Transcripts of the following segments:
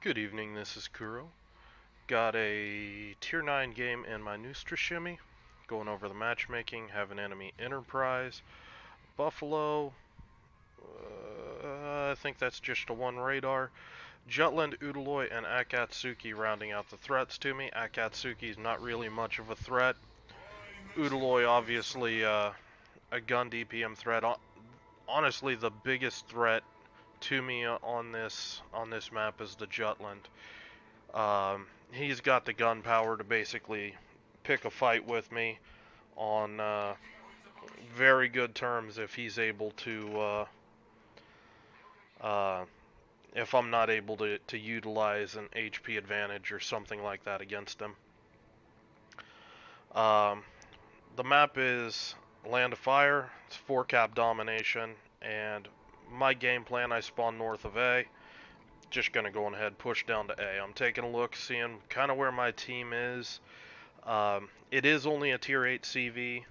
Good evening, this is Kuro. Got a Tier 9 game in my Neustrashimy. Going over the matchmaking, have an enemy Enterprise, Buffalo, I think that's just a 1 radar, Jutland, Udaloy, and Akatsuki rounding out the threats to me. Akatsuki's not really much of a threat. Udaloy obviously a gun DPM threat. Honestly, the biggest threat to me on this map is the Jutland. He's got the gun power to basically pick a fight with me on very good terms if he's able to, if I'm not able to utilize an HP advantage or something like that against him. Um, the map is Land of Fire, it's 4-cap domination, and my game plan, I spawn north of A. Just gonna go ahead push down to A. I'm taking a look, seeing kind of where my team is. It is only a tier 8 CV,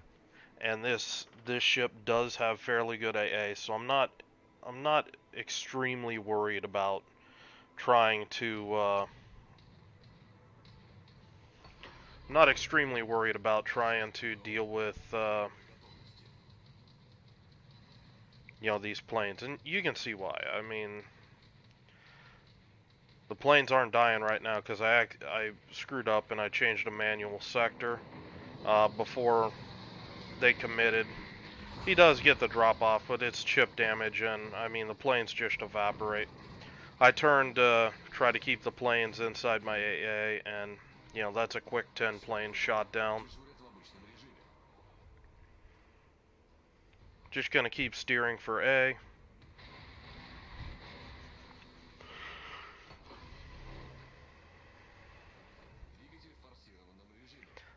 and this ship does have fairly good AA, so I'm not extremely worried about trying to not extremely worried about trying to deal with these planes, and you can see why. I mean, the planes aren't dying right now because I screwed up and I changed a manual sector before they committed. He does get the drop off, but it's chip damage, and I mean the planes just evaporate. I turned try to keep the planes inside my AA, and that's a quick 10 plane shot down. Just gonna keep steering for A.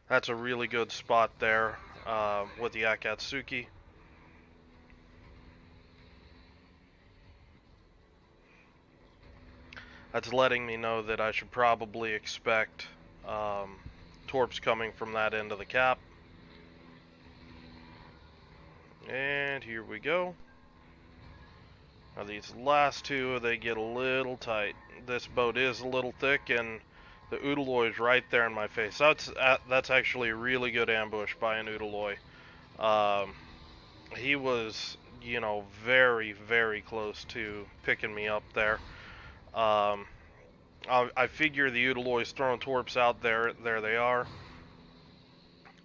That's a really good spot there with the Akatsuki. That's letting me know that I should probably expect torps coming from that end of the cap. And here we go. Now these last two, they get a little tight. This boat is a little thick, and the Udaloy is right there in my face. That's actually a really good ambush by an Udaloy. He was, very, very close to picking me up there. I figure the Udaloy's throwing torps out there. There they are.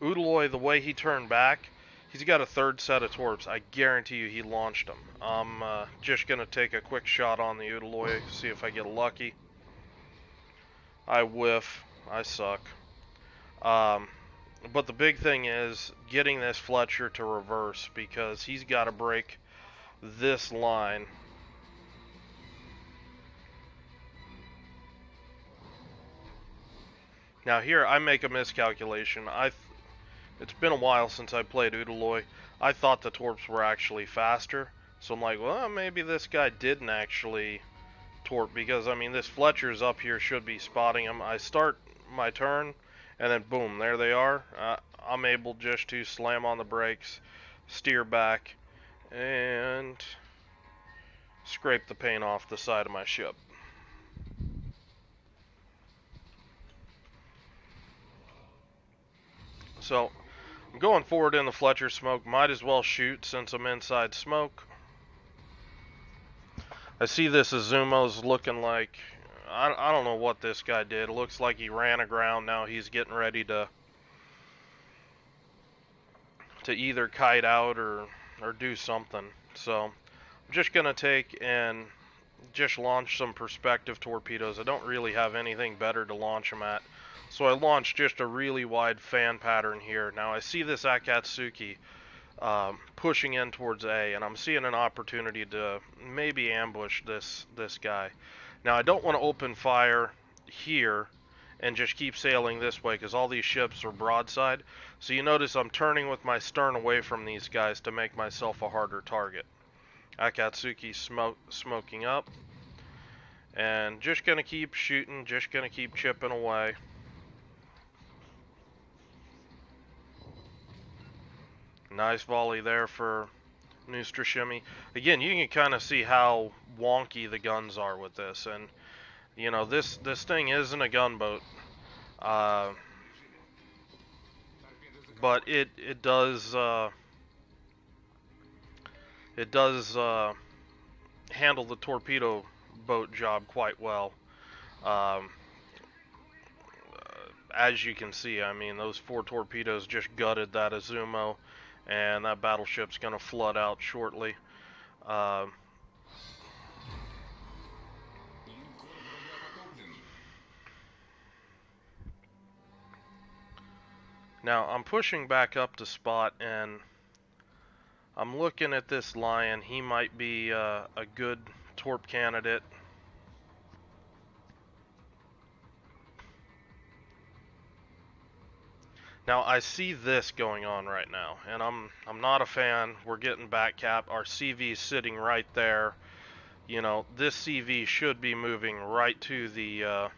Udaloy, the way he turned back, he's got a third set of torps. I guarantee you he launched them. I'm just going to take a quick shot on the Udaloy, see if I get lucky. I whiff. I suck. But the big thing is getting this Fletcher to reverse, because he's got to break this line. Now here I make a miscalculation. It's been a while since I played Udaloy. I thought the torps were actually faster, so I'm like, well, maybe this guy didn't actually torp, because I mean this Fletcher's up here should be spotting him. I start my turn, and then boom, there they are. I'm able just to slam on the brakes, steer back, and scrape the paint off the side of my ship. So I'm going forward in the Fletcher smoke. Might as well shoot since I'm inside smoke. I see this Azumo's looking like, I don't know what this guy did. It looks like he ran aground. Now he's getting ready to either kite out or do something. So I'm just gonna take and just launch some perspective torpedoes. I don't really have anything better to launch them at, so I launched just a really wide fan pattern here. Now I see this Akatsuki pushing in towards A, and I'm seeing an opportunity to maybe ambush this guy. Now I don't want to open fire here and just keep sailing this way, because all these ships are broadside. So you notice I'm turning with my stern away from these guys to make myself a harder target. Akatsuki smoking up, and just gonna keep shooting, just gonna keep chipping away. Nice volley there for Neustrashimy. Again, you can kind of see how wonky the guns are with this, and You know, this thing isn't a gunboat, uh, but it does handle the torpedo boat job quite well. Um, as you can see, I mean, those 4 torpedoes just gutted that Azumo, and that battleship's going to flood out shortly. Now, I'm pushing back up to spot, and I'm looking at this Lion. He might be a good torp candidate. Now, I see this going on right now, and I'm not a fan. We're getting back cap. Our CV is sitting right there. You know, this CV should be moving right to the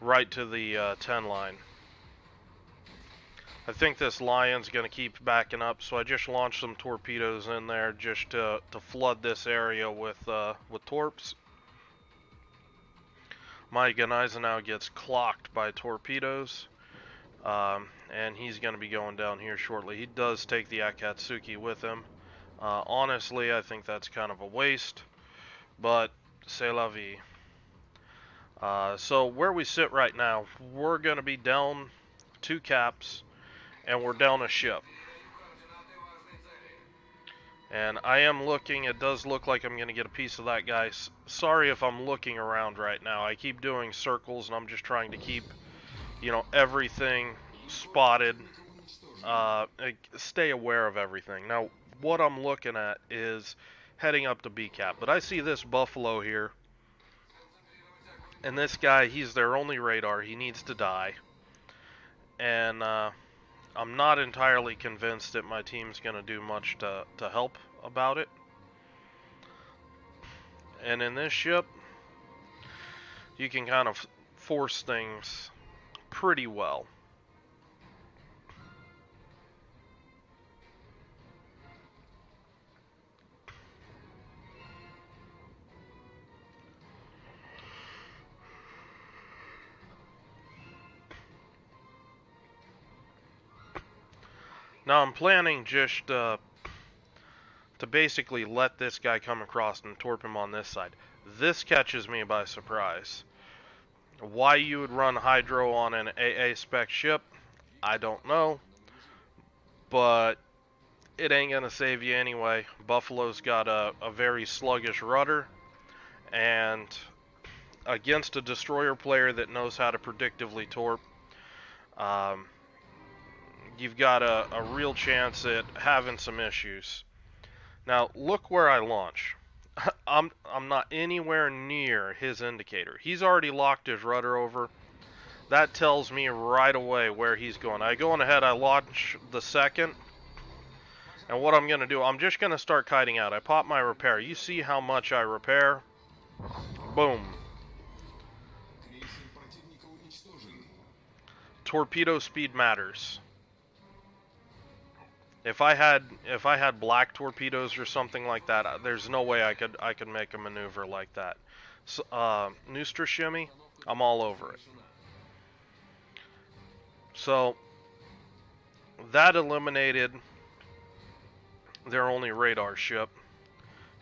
10 line. I think this Lion's going to keep backing up, so I just launched some torpedoes in there just to flood this area with torps. My Gneisenau gets clocked by torpedoes, and he's going to be going down here shortly. He does take the Akatsuki with him. Honestly, I think that's kind of a waste, but c'est la vie. So where we sit right now, we're going to be down 2 caps, and we're down a ship. And I am looking, it does look like I'm going to get a piece of that guy. Sorry if I'm looking around right now. I keep doing circles, and I'm just trying to keep, you know, everything spotted. Stay aware of everything. Now, what I'm looking at is heading up to B cap. But I see this Buffalo here. And this guy, he's their only radar. He needs to die. And I'm not entirely convinced that my team's going to do much to help about it. And in this ship, you can kind of force things pretty well. Now I'm planning just to basically let this guy come across and torp him on this side. This catches me by surprise. Why you would run hydro on an AA spec ship, I don't know. But it ain't gonna save you anyway. Buffalo's got a very sluggish rudder, and against a destroyer player that knows how to predictively torp, you've got a real chance at having some issues. Now, look where I launch. I'm not anywhere near his indicator. He's already locked his rudder over. That tells me right away where he's going. I go on ahead, I launch the second, and what I'm going to do, I'm just going to start kiting out. I pop my repair. You see how much I repair? Boom. Torpedo speed matters. If I had black torpedoes or something like that, there's no way I could make a maneuver like that. So, Neustrashimy, I'm all over it. So that eliminated their only radar ship.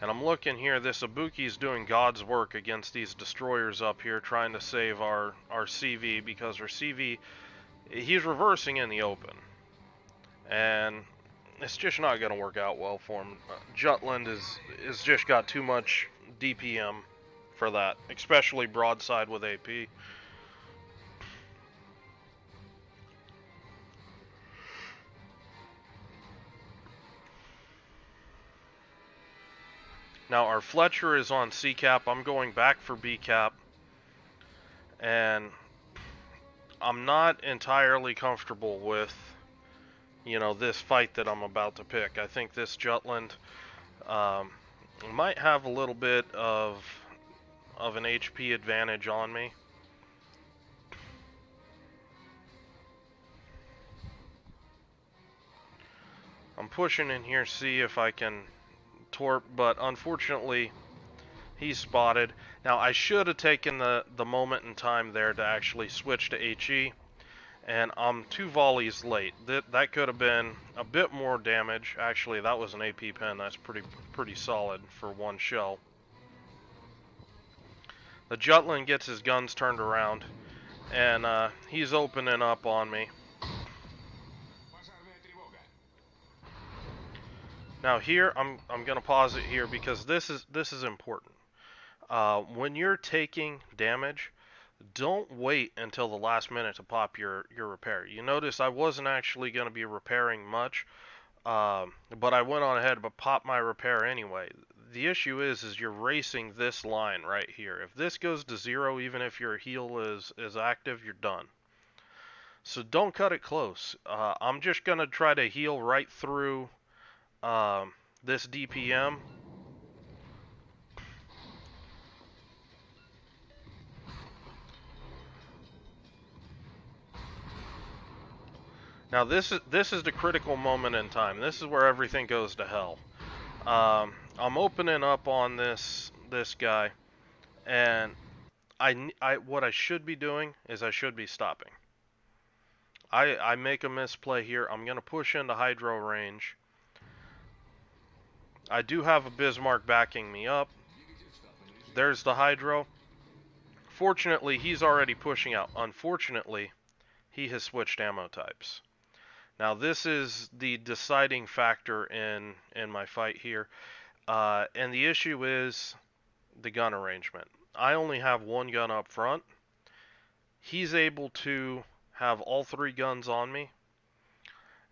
And I'm looking here, this Ibuki's doing God's work against these destroyers up here, trying to save our CV, because our CV, he's reversing in the open. And it's just not going to work out well for him. Jutland is just got too much DPM for that, especially broadside with AP. Now our Fletcher is on C cap. I'm going back for B cap, and I'm not entirely comfortable with, you know, this fight that I'm about to pick. I think this Jutland might have a little bit of an HP advantage on me. I'm pushing in here, see if I can torp, but unfortunately He's spotted. Now, I should have taken the moment in time there to actually switch to HE, and I'm 2 volleys late. That could have been a bit more damage. Actually, that was an AP pen. That's pretty solid for 1 shell. The Jutland gets his guns turned around, and he's opening up on me. Now here, I'm gonna pause it here because this is important. When you're taking damage, don't wait until the last minute to pop your repair. You notice I wasn't actually going to be repairing much, but I went on ahead but popped my repair anyway. The issue is you're racing this line right here. If this goes to 0, even if your heal is active, you're done. So don't cut it close. I'm just going to try to heal right through this DPM. Now this is the critical moment in time. This is where everything goes to hell. I'm opening up on this guy, and what I should be doing is I should be stopping. I make a misplay here. I'm gonna push into hydro range. I do have a Bismarck backing me up. There's the hydro. Fortunately, he's already pushing out. Unfortunately, he has switched ammo types. Now this is the deciding factor in my fight here, and the issue is the gun arrangement. I only have 1 gun up front. He's able to have all 3 guns on me,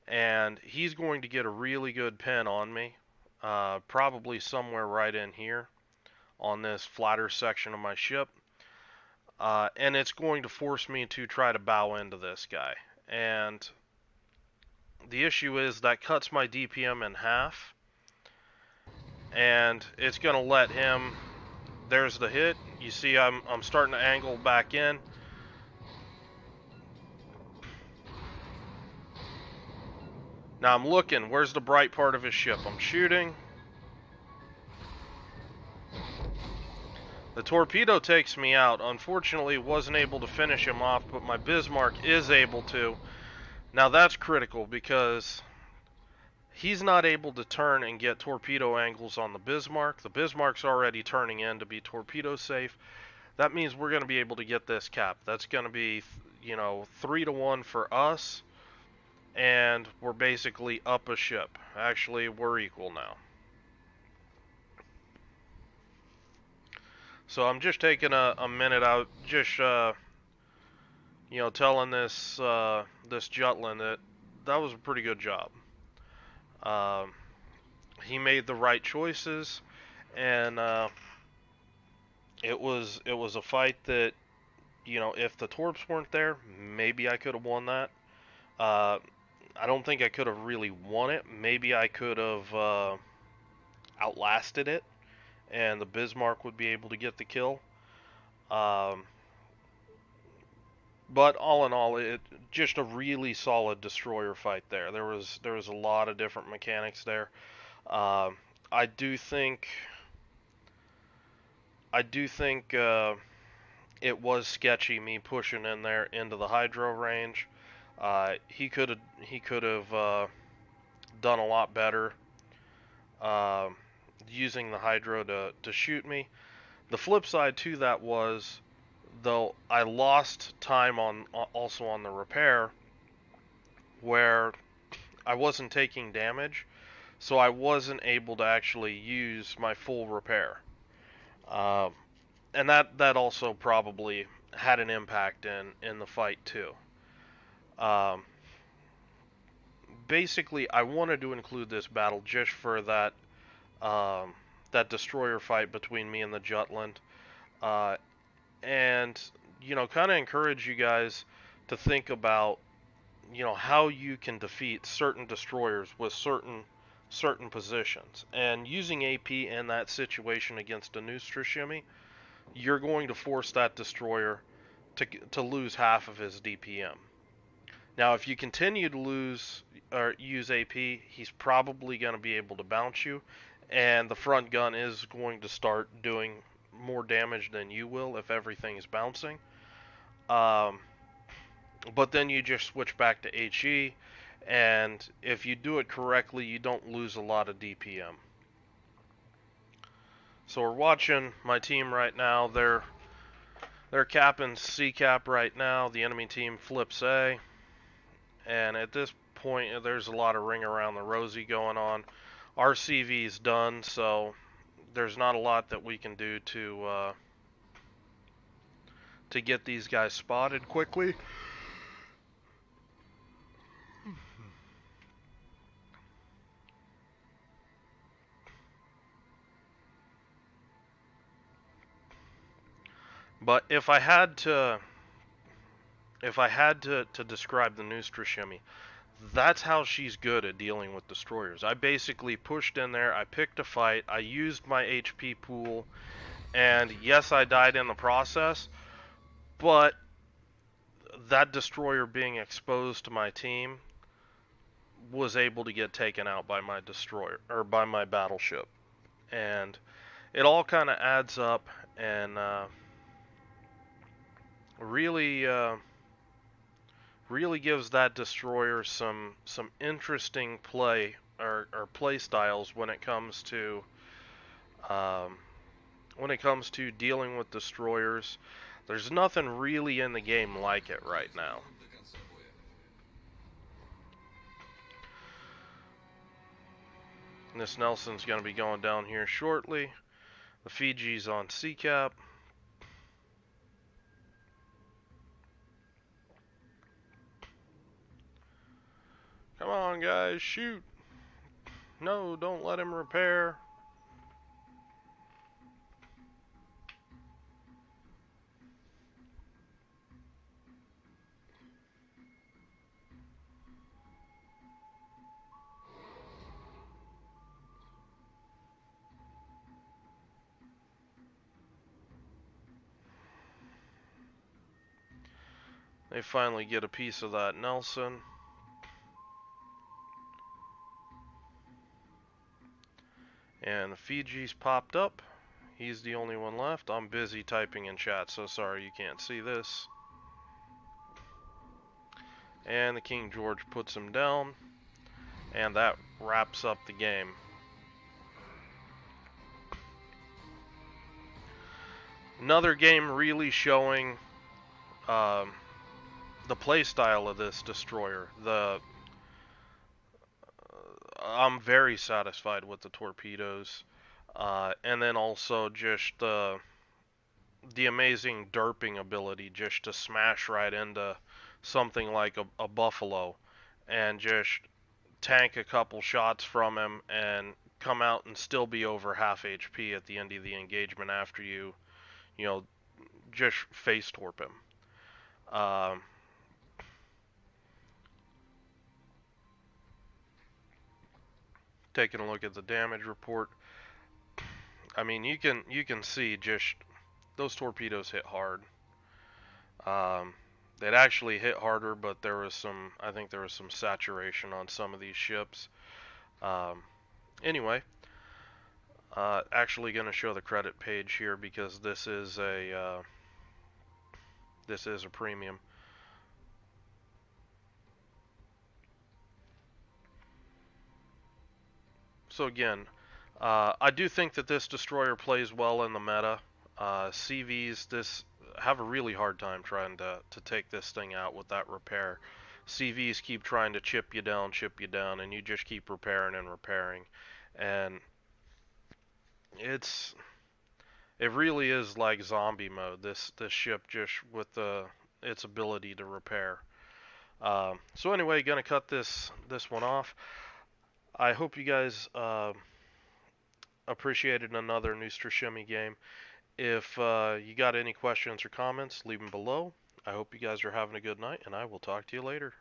and he's going to get a really good pin on me, probably somewhere right in here on this flatter section of my ship, and it's going to force me to try to bow into this guy. And the issue is that cuts my DPM in half, and it's going to let him. There's the hit. You see I'm starting to angle back in. Now I'm looking. Where's the bright part of his ship? I'm shooting. The torpedo takes me out. Unfortunately, wasn't able to finish him off, but my Bismarck is able to. Now that's critical because he's not able to turn and get torpedo angles on the Bismarck. The Bismarck's already turning in to be torpedo safe. That means we're going to be able to get this cap. That's going to be, 3-1 for us, and we're basically up a ship. Actually, we're equal now. So I'm just taking a minute out, just telling this Jutland that was a pretty good job. He made the right choices, and it was a fight that, if the torps weren't there, maybe I could have won that. I don't think I could have really won it. Maybe I could have outlasted it, and the Bismarck would be able to get the kill. But all in all, it just a really solid destroyer fight there. There was a lot of different mechanics there. I do think it was sketchy me pushing in there into the hydro range. He could have done a lot better using the hydro to shoot me. The flip side to that was, though, I lost time also on the repair, where I wasn't taking damage, so I wasn't able to actually use my full repair, and that also probably had an impact in the fight too. Basically, I wanted to include this battle just for that destroyer fight between me and the Jutland. And kind of encourage you guys to think about how you can defeat certain destroyers with certain positions, and using AP in that situation against a Neustrashimy, you're going to force that destroyer to lose half of his DPM. Now if you continue to lose or use AP, he's probably going to be able to bounce you, and the front gun is going to start doing more damage than you will if everything's bouncing. Um, but then you just switch back to HE, and if you do it correctly, you don't lose a lot of DPM. So we're watching my team right now. They're capping C cap right now. The enemy team flips A, and at this point, there's a lot of ring around the rosy going on. Our CV is done, so there's not a lot that we can do to get these guys spotted quickly. But if I had to describe the Neustrashimy, that's how she's good at dealing with destroyers. I basically pushed in there, I picked a fight, I used my HP pool, and yes, I died in the process, but that destroyer being exposed to my team was able to get taken out by my destroyer, or by my battleship. And it all kind of adds up, and really gives that destroyer some interesting play or play styles when it comes to dealing with destroyers. There's nothing really in the game like it right now. This Nelson's going to be going down here shortly. The Fiji's on C-cap. Come on, guys, shoot. No, don't let him repair. They finally get a piece of that Nelson. And the Fiji's popped up. He's the only one left. I'm busy typing in chat, so sorry you can't see this. And the King George puts him down. And that wraps up the game. Another game really showing the play style of this destroyer. I'm very satisfied with the torpedoes, and then also just the amazing derping ability, just to smash right into something like a buffalo, and just tank a couple shots from him and come out and still be over half HP at the end of the engagement after you just face torp him. Taking a look at the damage report, I mean, you can see just those torpedoes hit hard. They'd actually hit harder, but I think there was some saturation on some of these ships. Anyway, actually going to show the credit page here because this is a premium. So again, I do think that this destroyer plays well in the meta. CVs have a really hard time trying to take this thing out with that repair. CVs keep trying to chip you down, and you just keep repairing and repairing. And it really is like zombie mode, this ship, just with its ability to repair. So anyway, gonna cut this one off. I hope you guys appreciated another Neustrashimy game. If you got any questions or comments, leave them below. I hope you guys are having a good night, and I will talk to you later.